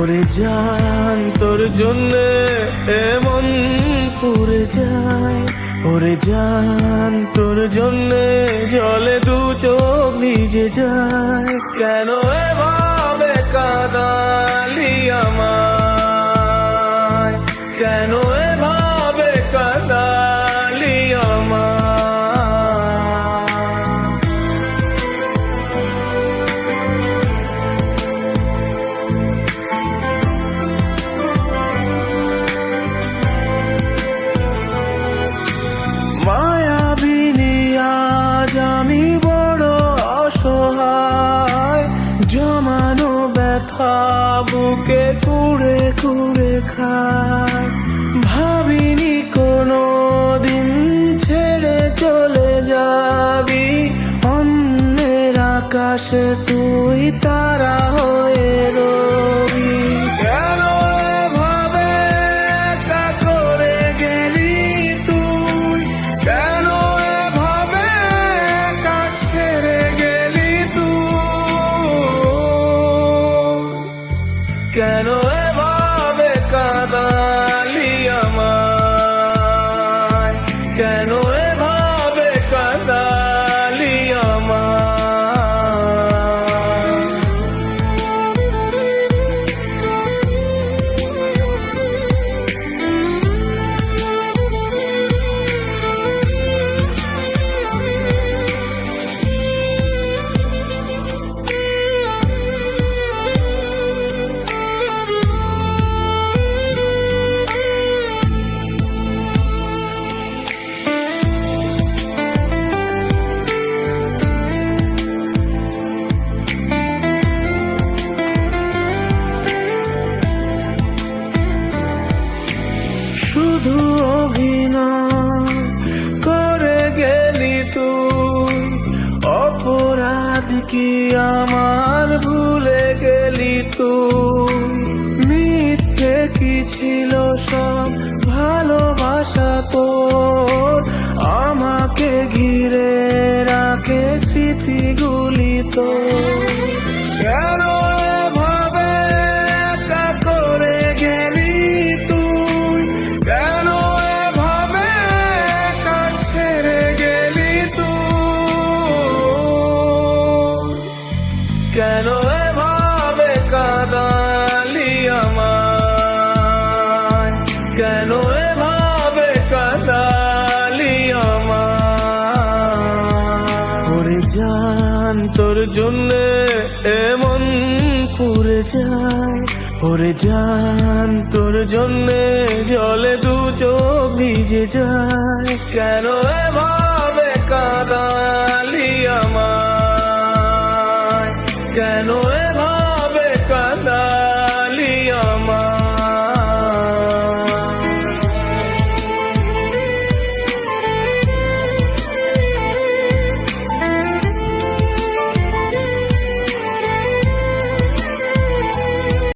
ওরে জান তোর জন্যে এমন পুড়ে যায়, ওরে জান তোর জন্যে জলে দু চোখ ভিজে যায়। কেন এভাবে কাঁদালি আমায়, কেন এভাবে কাঁদালি আমায়। মায়াবিনী আজ আমি বড় অসহায়, জমানো ব্যথা বুকে কুড়ে কুড়ে খায়। ভাবিনি কোনো দিন ছেড়ে চলে যাবি, অন্যের আকাশে তুই তারা হয়ে রবি। কেন এভাবে একা করে গেলি তুই, কেন এভাবে একা ছেড়ে গেলি তুই। কেন এভাবে কাঁদালি আমায়, কেন এভাবে কাঁদালি আমায়। শুধু অভিনয় করে গেলি তুই, অপরাধ কি আমার ভুলে গেলি তুই। মিথ্যে কি ছিল সব ভালোবাসা তোর, আমাকে ঘিরে রাখে স্মৃতিগুলি তোর। কেন এভাবে একা করে গেলি তুই, কেন এভাবে একা ছেড়ে গেলি তুই। কেন এভাবে কাঁদালি আমায়, কেন এভাবে কাঁদালি আমায়। ওরে জান তোর জন্যে এমন পুড়ে যায়, ওরে জান তোর জন্যে জলে দু চোখ ভিজে যায়। কেন এভাবে